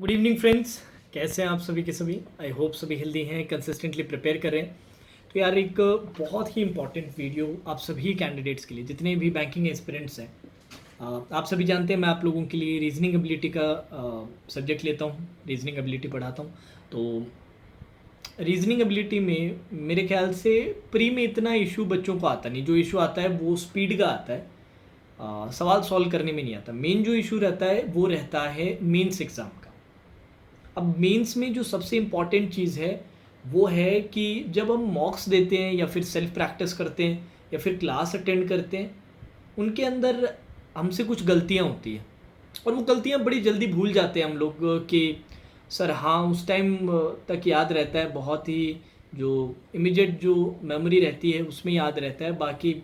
Good evening friends. कैसे हैं आप सभी के सभी? आई होप सभी हेल्दी हैं, कंसिस्टेंटली प्रिपेयर कर रहे हैं। तो यार एक बहुत ही इंपॉर्टेंट वीडियो आप सभी कैंडिडेट्स के लिए, जितने भी बैंकिंग एस्पिरेंट्स हैं। आप सभी जानते हैं मैं आप लोगों के लिए रीजनिंग एबिलिटी का सब्जेक्ट लेता हूँ, रीजनिंग एबिलिटी पढ़ाता हूँ। तो रीजनिंग एबिलिटी में मेरे ख्याल से प्री में इतना इशू बच्चों को आता नहीं। जो इशू आता है वो स्पीड का आता है, सवाल सॉल्व करने में नहीं आता। मेन जो इशू रहता है वो रहता है मेंस एग्ज़ाम का। अब मेंस में जो सबसे इम्पॉर्टेंट चीज़ है वो है कि जब हम मॉक्स देते हैं या फिर सेल्फ प्रैक्टिस करते हैं या फिर क्लास अटेंड करते हैं, उनके अंदर हमसे कुछ गलतियां होती हैं और वो गलतियां बड़ी जल्दी भूल जाते हैं हम लोग कि सर हाँ उस टाइम तक याद रहता है, बहुत ही जो इमीडिएट जो मेमोरी रहती है उसमें याद रहता है। बाकी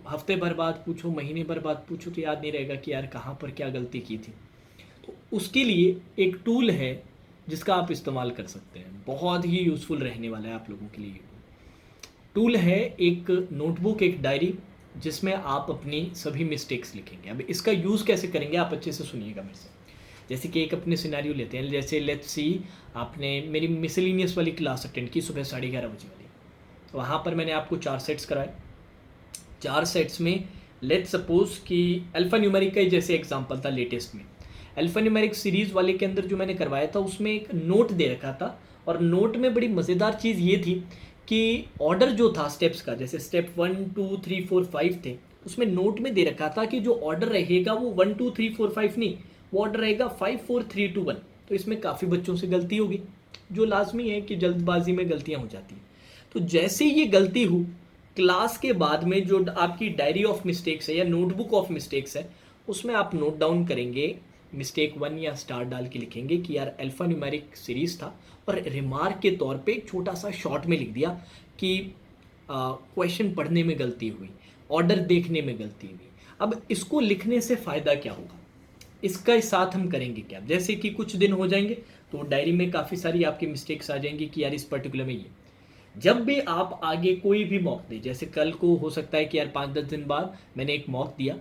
हफ्ते भर बाद पूछो, महीने भर बाद पूछो तो याद नहीं रहेगा कि यार कहाँ पर क्या गलती की थी। तो उसके लिए एक टूल है जिसका आप इस्तेमाल कर सकते हैं, बहुत ही यूज़फुल रहने वाला है आप लोगों के लिए। टूल है एक नोटबुक, एक डायरी, जिसमें आप अपनी सभी मिस्टेक्स लिखेंगे। अब इसका यूज़ कैसे करेंगे आप अच्छे से सुनिएगा मेरे से। जैसे कि एक अपने सिनेरियो लेते हैं, जैसे लेट्स सी आपने मेरी मिसलिनियस वाली क्लास अटेंड की सुबह 11:30 बजे वाली। तो वहाँ पर मैंने आपको 4 सेट्स कराए। 4 सेट्स में लेट्स सपोज कि अल्फ़ा न्यूमेरिक का ही जैसे एग्जांपल था लेटेस्ट में, अल्फ़ा न्यूमेरिक सीरीज़ वाले के अंदर जो मैंने करवाया था उसमें एक नोट दे रखा था। और नोट में बड़ी मज़ेदार चीज़ ये थी कि ऑर्डर जो था स्टेप्स का, जैसे स्टेप 1 2 3 4 5 थे, उसमें नोट में दे रखा था कि जो ऑर्डर रहेगा वो 1 2 3 4 5 नहीं, वो ऑर्डर रहेगा 5 4 3 2 1। तो इसमें काफ़ी बच्चों से गलती होगी, जो लाजमी है कि जल्दबाजी में गलतियाँ हो जाती हैं। तो जैसे ये गलती हो, क्लास के बाद में जो आपकी डायरी ऑफ मिस्टेक्स है या नोटबुक ऑफ मिस्टेक्स है, उसमें आप नोट डाउन करेंगे, मिस्टेक 1 या स्टार डाल के लिखेंगे कि यार अल्फ़ा न्यूमेरिक सीरीज़ था, और रिमार्क के तौर पे एक छोटा सा शॉर्ट में लिख दिया कि क्वेश्चन पढ़ने में गलती हुई, ऑर्डर देखने में गलती हुई। अब इसको लिखने से फ़ायदा क्या होगा, इसका साथ हम करेंगे क्या? जैसे कि कुछ दिन हो जाएंगे तो डायरी में काफ़ी सारी आपकी मिस्टेक्स आ जाएंगी कि यार इस पर्टिकुलर में ये। जब भी आप आगे कोई भी मॉक दें, जैसे कल को हो सकता है कि यार 5-10 दिन बाद मैंने एक मॉक दिया,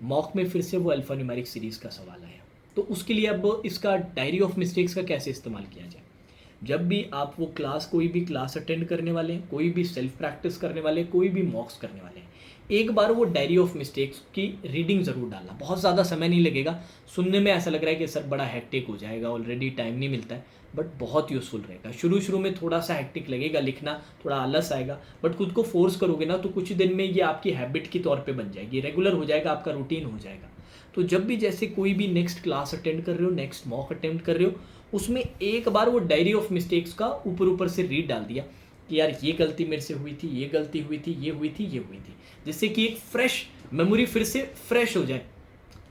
मॉक में फिर से वो अल्फ़ा न्यूमेरिक सीरीज़ का सवाल आया, तो उसके लिए अब इसका डायरी ऑफ मिस्टेक्स का कैसे इस्तेमाल किया जाए। जब भी आप वो क्लास, कोई भी क्लास अटेंड करने वाले हैं, कोई भी सेल्फ प्रैक्टिस करने वाले हैं, कोई भी मॉक्स करने वाले हैं, एक बार वो डायरी ऑफ मिस्टेक्स की रीडिंग ज़रूर डालना। बहुत ज़्यादा समय नहीं लगेगा, सुनने में ऐसा लग रहा है कि सर बड़ा हैक्टिक हो जाएगा, ऑलरेडी टाइम नहीं मिलता है, बट बहुत यूज़फुल रहेगा। शुरू शुरू में थोड़ा सा हैक्टिक लगेगा लिखना, थोड़ा आलस आएगा, बट खुद को फोर्स करोगे ना तो कुछ दिन में ये आपकी हैबिट के तौर पे बन जाएगी, रेगुलर हो जाएगा, आपका रूटीन हो जाएगा। तो जब भी जैसे कोई भी नेक्स्ट क्लास अटेंड कर रहे हो, नेक्स्ट मॉक अटेंड कर रहे हो, उसमें एक बार वो डायरी ऑफ मिस्टेक्स का ऊपर ऊपर से रीड डाल दिया कि यार ये गलती मेरे से हुई थी, ये गलती हुई थी, ये हुई थी, ये हुई थी, जिससे कि एक फ्रेश मेमोरी फिर से फ्रेश हो जाए।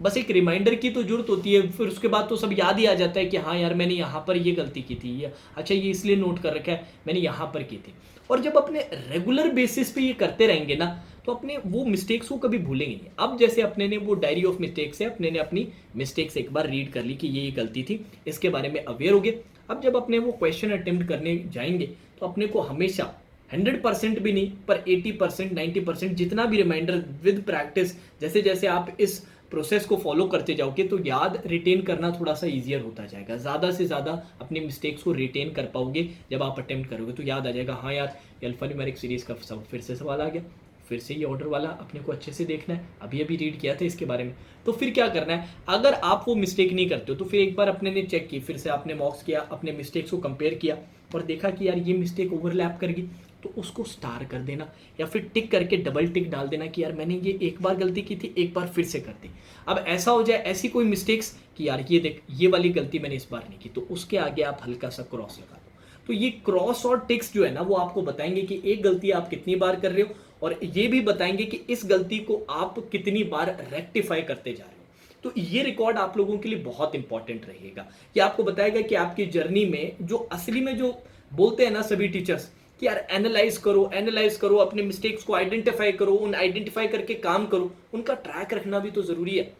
बस एक रिमाइंडर की तो जरूरत होती है, फिर उसके बाद तो सब याद ही आ जाता है कि हाँ यार मैंने यहाँ पर ये गलती की थी, ये अच्छा ये इसलिए नोट कर रखा है मैंने यहाँ पर की थी। और जब अपने रेगुलर बेसिस पे ये करते रहेंगे ना तो अपने वो मिस्टेक्स को कभी भूलेंगे नहीं। अब जैसे अपने ने वो डायरी ऑफ मिस्टेक्स है, अपने ने अपनी मिस्टेक्स एक बार रीड कर ली कि ये गलती थी, इसके बारे में अवेयर हो गए। अब जब अपने वो क्वेश्चन अटेम्प्ट करने जाएंगे तो अपने को हमेशा 100% भी नहीं पर 80% 90% जितना भी रिमाइंडर विद प्रैक्टिस, जैसे जैसे आप इस प्रोसेस को फॉलो करते जाओगे तो याद रिटेन करना थोड़ा सा ईजियर होता जाएगा। ज़्यादा से ज़्यादा अपनी मिस्टेक्स को रिटेन कर पाओगे। जब आप अटेम्प्ट करोगे तो याद आ जाएगा, हाँ यार अल्फा न्यूमेरिक सीरीज़ का फिर से सवाल आ गया, फिर से ये ऑर्डर वाला अपने को अच्छे से देखना है, अभी अभी रीड किया था इसके बारे में। तो फिर क्या करना है, अगर आप वो मिस्टेक नहीं करते हो तो फिर एक बार अपने ने चेक की, फिर से आपने मॉक्स किया, अपने मिस्टेक्स को कंपेयर किया और देखा कि यार ये मिस्टेक ओवरलैप कर गई, तो उसको स्टार कर देना या फिर टिक करके डबल टिक डाल देना कि यार मैंने ये एक बार गलती की थी, एक बार फिर से कर दी। अब ऐसा हो जाए ऐसी कोई मिस्टेक्स कि यार ये देख ये वाली गलती मैंने इस बार नहीं की, तो उसके आगे आप हल्का सा क्रॉस लगा दो। तो ये क्रॉस और टिक्स जो है ना वो आपको बताएंगे कि एक गलती आप कितनी बार कर रहे हो, और ये भी बताएंगे कि इस गलती को आप कितनी बार रेक्टिफाई करते जा रहे हो। तो ये रिकॉर्ड आप लोगों के लिए बहुत इंपॉर्टेंट रहेगा। ये आपको बताएगा कि आपकी जर्नी में जो असली में जो बोलते हैं ना सभी टीचर्स कि यार एनालाइज करो, अपने मिस्टेक्स को आइडेंटिफाई करो, उन आइडेंटिफाई करके काम करो, उनका ट्रैक रखना भी तो जरूरी है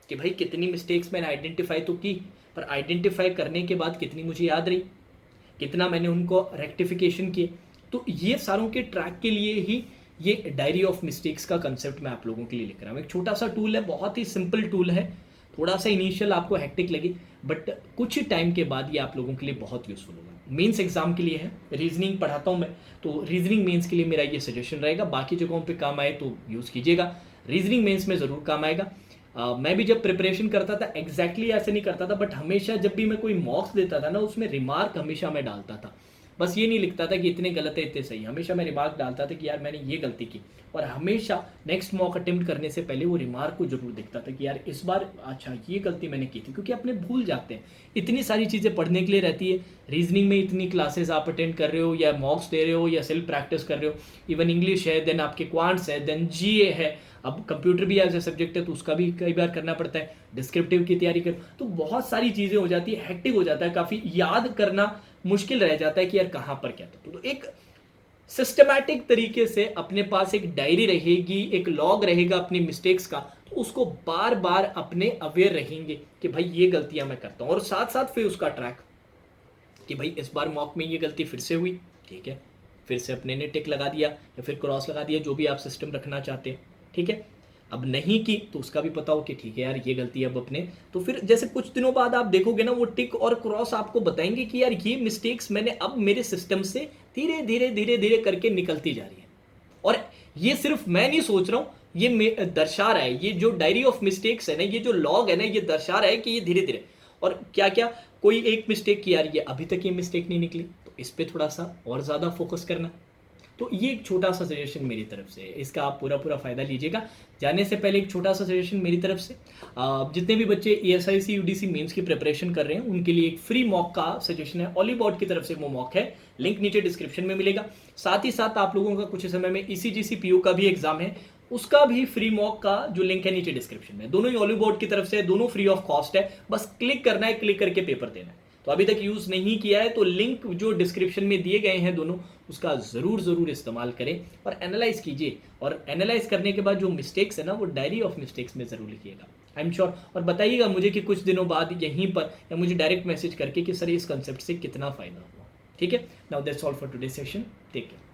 कि भाई कितनी मिस्टेक्स मैंने आइडेंटिफाई तो की, पर आइडेंटिफाई करने के बाद कितनी मुझे याद रही, कितना मैंने उनको रेक्टिफिकेशन किए। तो ये सारों के ट्रैक के लिए ही ये डायरी ऑफ मिस्टेक्स का कंसेप्ट मैं आप लोगों के लिए लिख रहा हूँ। एक छोटा सा टूल है, बहुत ही सिंपल टूल है, थोड़ा सा इनिशियल आपको हेक्टिक लगे, बट कुछ टाइम के बाद ये आप लोगों के लिए बहुत यूजफुल होगा। मेंस एग्जाम के लिए है, रीजनिंग पढ़ाता हूँ मैं, तो रीजनिंग मेंस के लिए मेरा ये सजेशन रहेगा। बाकी जगहों पे काम आए तो यूज़ कीजिएगा, रीजनिंग मेंस में ज़रूर काम आएगा। मैं भी जब प्रिपरेशन करता था एग्जैक्टली ऐसे नहीं करता था, बट हमेशा जब भी मैं कोई मॉक्स देता था ना, उसमें रिमार्क हमेशा मैं डालता था। बस ये नहीं लिखता था कि इतने गलत है इतने सही, हमेशा मैं रिमार्क डालता था कि यार मैंने ये गलती की, और हमेशा नेक्स्ट मॉक अटेम्प्ट करने से पहले वो रिमार्क को जरूर देखता था कि यार इस बार अच्छा ये गलती मैंने की थी, क्योंकि अपने भूल जाते हैं। इतनी सारी चीज़ें पढ़ने के लिए रहती है, रीजनिंग में इतनी क्लासेस आप अटेंड कर रहे हो या मॉक्स दे रहे हो या सेल्फ प्रैक्टिस कर रहे हो, इवन इंग्लिश है, देन आपके क्वांट्स है, देन जीए है, अब कंप्यूटर भी एज ए सब्जेक्ट है तो उसका भी कई बार करना पड़ता है, डिस्क्रिप्टिव की तैयारी कर, तो बहुत सारी चीज़ें हो जाती है, हेक्टिक हो जाता है, काफ़ी याद करना मुश्किल रह जाता है कि यार कहाँ पर क्या था। तो एक सिस्टमैटिक तरीके से अपने पास एक डायरी रहेगी, एक लॉग रहेगा अपनी मिस्टेक्स का, तो उसको बार बार अपने अवेयर रहेंगे कि भाई ये गलतियां मैं करता हूं, और साथ साथ फिर उसका ट्रैक कि भाई इस बार मॉक में ये गलती फिर से हुई, ठीक है, फिर से अपने ने टिक लगा दिया या फिर क्रॉस लगा दिया, जो भी आप सिस्टम रखना चाहते हैं, ठीक है। अब नहीं की तो उसका भी पता हो कि ठीक है यार ये गलती अब अपने, तो फिर जैसे कुछ दिनों बाद आप देखोगे ना, वो टिक और क्रॉस आपको बताएंगे कि यार ये मिस्टेक्स मैंने अब मेरे सिस्टम से धीरे धीरे धीरे धीरे करके निकलती जा रही है। और ये सिर्फ मैं नहीं सोच रहा हूं, ये दर्शा रहा है, ये जो डायरी ऑफ मिस्टेक्स है ना, ये जो लॉग है ना, ये दर्शा रहा है कि ये धीरे धीरे, और क्या क्या कोई एक मिस्टेक की यार ये अभी तक ये मिस्टेक नहीं निकली, तो इस पर थोड़ा सा और ज़्यादा फोकस करना। तो ये एक छोटा सा सजेशन मेरी तरफ से है, इसका आप पूरा पूरा फायदा लीजिएगा। जाने से पहले एक छोटा सा सजेशन मेरी तरफ से, जितने भी बच्चे ESIC UDC मेंस की प्रिपरेशन कर रहे हैं उनके लिए एक फ्री मॉक का सजेशन है, ऑलीबॉट की तरफ से वो मॉक है, लिंक नीचे डिस्क्रिप्शन में मिलेगा। साथ ही साथ आप लोगों का कुछ समय में ECGC PO का भी एग्जाम है, उसका भी फ्री मॉक का जो लिंक है नीचे डिस्क्रिप्शन में, दोनों ही ऑलीबॉट की तरफ से, दोनों फ्री ऑफ कॉस्ट है, बस क्लिक करना है, क्लिक करके पेपर देना है। तो अभी तक यूज़ नहीं किया है तो लिंक जो डिस्क्रिप्शन में दिए गए हैं दोनों, उसका ज़रूर इस्तेमाल करें और एनालाइज कीजिए, और एनालाइज करने के बाद जो मिस्टेक्स है ना, वो डायरी ऑफ मिस्टेक्स में ज़रूर लिखिएगा, आई एम श्योर। और बताइएगा मुझे कि कुछ दिनों बाद यहीं पर या मुझे डायरेक्ट मैसेज करके कि सर इस कंसेप्ट से कितना फ़ायदा हुआ, ठीक है। Now that's all for today session, take care.